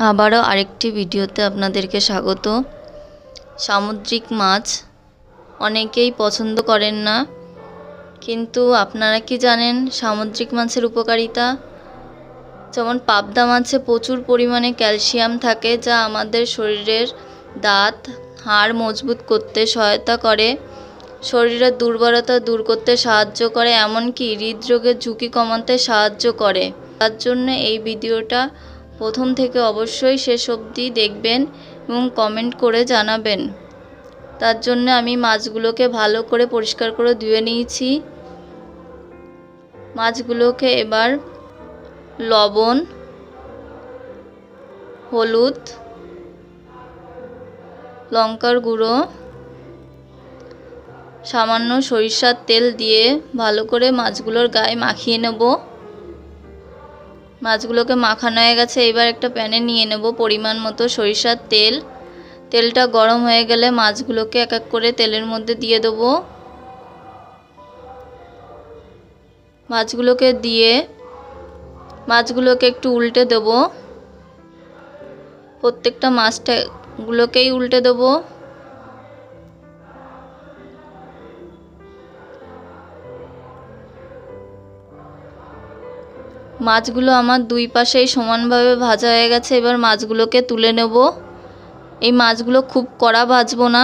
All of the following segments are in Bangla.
আবারও আরেকটি ভিডিওতে আপনাদেরকে স্বাগত। সামুদ্রিক মাছ অনেকেই পছন্দ করেন না, কিন্তু আপনারা কি জানেন সামুদ্রিক মাছের উপকারিতা? যেমন পাবদা মাছে প্রচুর পরিমাণে ক্যালসিয়াম থাকে, যা আমাদের শরীরের দাঁত হাড় মজবুত করতে সহায়তা করে, শরীরের দুর্বলতা দূর করতে সাহায্য করে, এমনকি হৃদরোগের ঝুঁকি কমাতে সাহায্য করে। তার জন্য এই ভিডিওটা প্রথম থেকে অবশ্যই শেষ অবধি দেখবেন এবং কমেন্ট করে জানাবেন। তার জন্য আমি মাছগুলোকে ভালো করে পরিষ্কার করে ধুয়ে নিয়েছি। মাছগুলোকে এবার লবণ, হলুদ, লঙ্কার গুঁড়ো, সামান্য সরিষার তেল দিয়ে ভালো করে মাছগুলোর গায়ে মাখিয়ে নেব। মাছগুলোকে মাখানো হয়ে গেছে। এবার একটা প্যানে নিয়ে নেব পরিমাণ মতো সরিষার তেল। তেলটা গরম হয়ে গেলে মাছগুলোকে এক এক করে তেলের মধ্যে দিয়ে দেব। মাছগুলোকে দিয়ে মাছগুলোকে একটু উল্টে দেব। প্রত্যেকটা মাছগুলোকেই উল্টে দেব। মাছগুলো আমার দুই পাশেই সমানভাবে ভাজা হয়ে গেছে। এবার মাছগুলোকে তুলে নেব। এই মাছগুলো খুব কড়া ভাজবো না।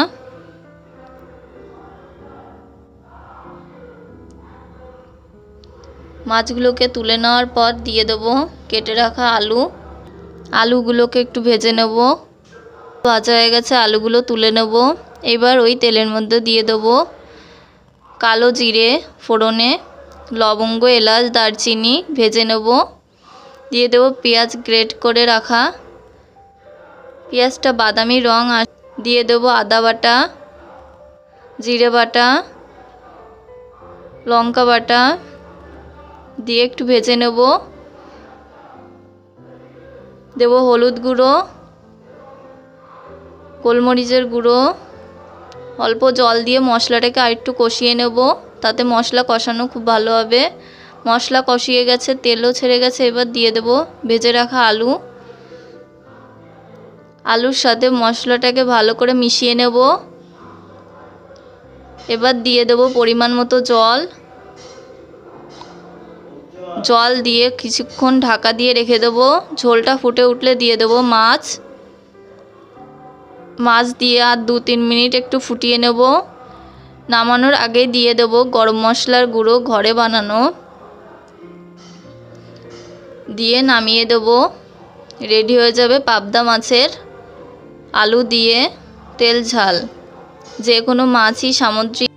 মাছগুলোকে তুলে নেওয়ার পর দিয়ে দেব কেটে রাখা আলুগুলোকে একটু ভেজে নেব। ভাজা হয়ে গেছে, আলুগুলো তুলে নেব। এবার ওই তেলের মধ্যে দিয়ে দেব কালো জিরে ফোড়নে, লবঙ্গ, এলাচ, দারচিনি ভেজে নেব। দিয়ে দেব পেঁয়াজ গ্রেট করে রাখা। পেঁয়াজটা বাদামি রং আর দিয়ে দেব আদা বাটা, জিরে বাটা, লঙ্কা বাটা দিয়ে একটু ভেজে নেব। দেব হলুদ গুঁড়ো, গোলমরিচের গুঁড়ো, অল্প জল দিয়ে মশলাটাকে আরেকটু কষিয়ে নেব, তাতে মশলা কষানো খুব ভালো হবে। মশলা কষিয়ে গেছে, তেলও ছেড়ে গেছে। এবার দিয়ে দেব ভেজে রাখা আলুর সাথে মশলাটাকে ভালো করে মিশিয়ে নেব। এবার দিয়ে দেব পরিমাণ মতো জল দিয়ে কিছুক্ষণ ঢাকা দিয়ে রেখে দেব। ঝোলটা ফুটে উঠলে দিয়ে দেব মাছ দিয়ে আর 2-3 মিনিট একটু ফুটিয়ে নেব। নামানোর আগে দিয়ে দেব গরম মশলার গুঁড়ো ঘরে বানানো, দিয়ে নামিয়ে দেব। রেডি হয়ে যাবে পাবদা মাছের আলু দিয়ে তেল ঝাল। যে কোনো মাছই সামুদ্রিক